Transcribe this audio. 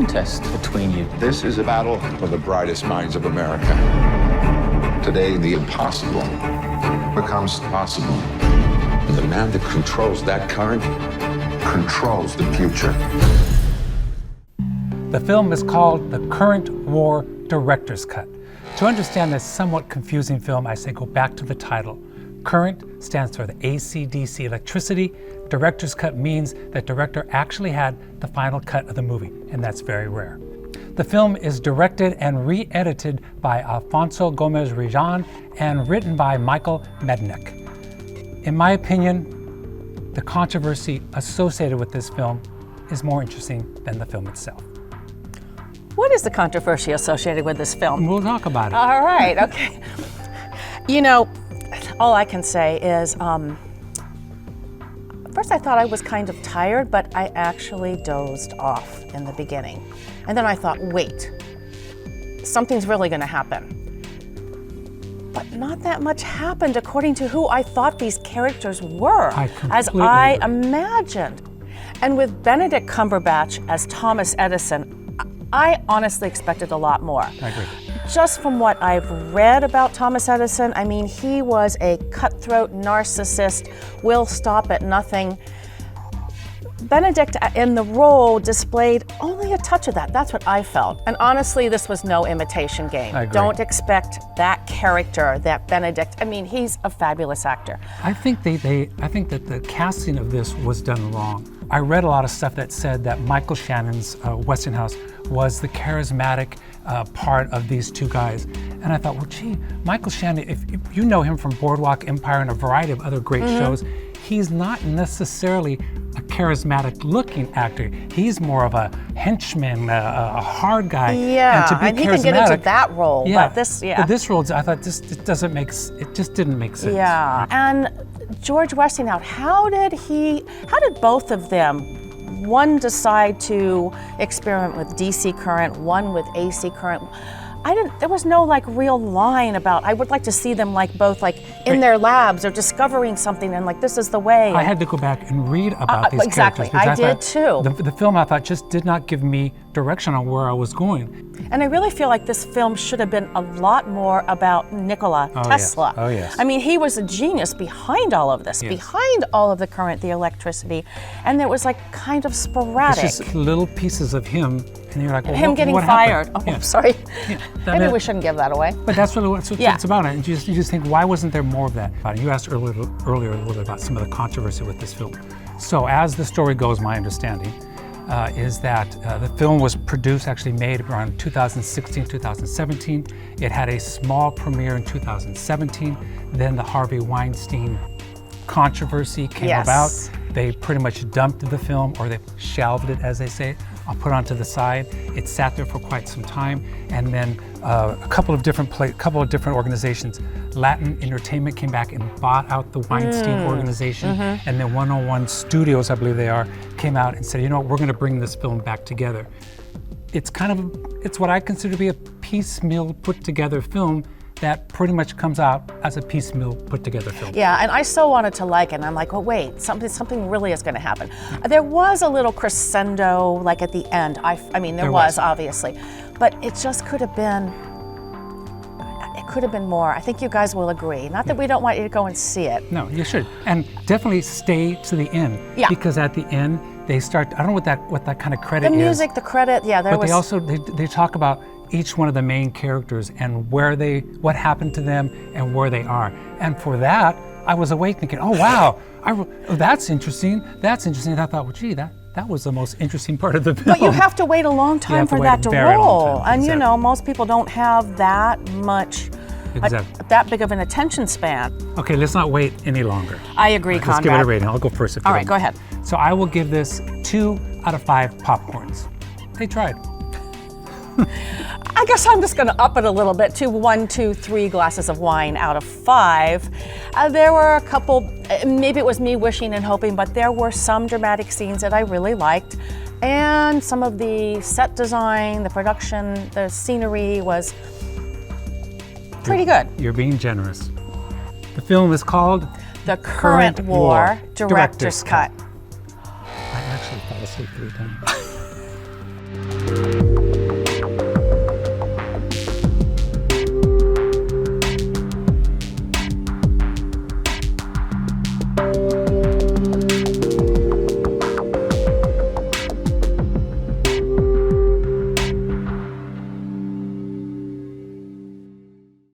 contest between you. This is a battle for the brightest minds of America. Today, the impossible becomes possible. And the man that controls that current controls the future. The film is called The Current War Director's Cut. To understand this somewhat confusing film, I say go back to the title. Current stands for the AC/DC electricity. Director's cut means that director actually had the final cut of the movie, and that's very rare. The film is directed and re-edited by Alfonso Gomez-Rejon and written by Micheal Benedict. In my opinion, the controversy associated with this film is more interesting than the film itself. What is the controversy associated with this film? We'll talk about it. All right, okay. You know, all I can say is, first I thought I was kind of tired, but I actually dozed off in the beginning. And then I thought, wait, something's really gonna happen. But not that much happened according to who I thought these characters were, as I imagined. And with Benedict Cumberbach as Thomas Edison, I honestly expected a lot more. I agree. Just from what I've read about Thomas Edison, I mean, he was a cutthroat narcissist, will stop at nothing. Benedict in the role displayed only a touch of that. That's what I felt. And honestly, this was no imitation game. I agree. Don't expect that character, that Benedict. I mean, he's a fabulous actor. I think I think that the casting of this was done wrong. I read a lot of stuff that said that Michael Shannon's Westinghouse was the charismatic part of these two guys. And I thought, well, gee, Michael Shannon, if you know him from Boardwalk Empire and a variety of other great shows, he's not necessarily a charismatic looking actor. He's more of a henchman, a hard guy. Yeah, and he can get into that role. Yeah, but this, But this role, I thought it just didn't make sense. Yeah, and George Westinghouse, how did both of them, one decide to experiment with DC current, one with AC current? There was no like real line about, I would like to see them like both like in their labs or discovering something and like this is the way. I had to go back and read about these exactly. characters. I did too. The film, I thought, just did not give me direction on where I was going. And I really feel like this film should have been a lot more about Nikola Tesla. Yes. Oh yes. I mean, he was a genius behind all of this, behind all of the current, the electricity, and it was like kind of sporadic. It's just little pieces of him, and you're like, well, him getting what fired. happened? Oh, sorry. Yeah. Maybe we shouldn't give that away. But that's what it's about. And you just think, why wasn't there more of that? You asked earlier a little bit about some of the controversy with this film. So as the story goes, my understanding is that the film was made around 2016, 2017. It had a small premiere in 2017. Then the Harvey Weinstein controversy came about. They pretty much dumped the film, or they shelved it, as they say. I'll put it onto the side. It sat there for quite some time, and then a couple of different organizations, Latin Entertainment, came back and bought out the Weinstein organization, and then 101 Studios, I believe they are, came out and said, you know what, we're going to bring this film back together. It's what I consider to be a piecemeal put together film that pretty much comes out as a piecemeal put together film. Yeah, and I so wanted to like it, and I'm like, oh wait, something really is going to happen. There was a little crescendo, like at the end. I mean, there was obviously, but it just could have been. It could have been more. I think you guys will agree. Not that we don't want you to go and see it. No, you should, and definitely stay to the end. Yeah. Because at the end they start. I don't know what that kind of credit is. The music, the credit, yeah. But they also they talk about each one of the main characters and what happened to them and where they are. And for that, I was awake thinking, oh wow, that's interesting. That's interesting. And I thought, well, gee, that was the most interesting part of the film. But you have to wait a long time for that to roll. And you know, most people don't have that much, that big of an attention span. Okay, let's not wait any longer. I agree, Conrad. Let's give it a rating. I'll go first. All right, go ahead. So I will give this 2 out of 5 popcorns. They tried. I guess I'm just going to up it a little bit to 1, 2, 3 glasses of wine out of 5. There were a couple, maybe it was me wishing and hoping, but there were some dramatic scenes that I really liked. And some of the set design, the production, the scenery was pretty good. You're being generous. The film is called The Current War Director's Cut. I actually fell asleep 3 times.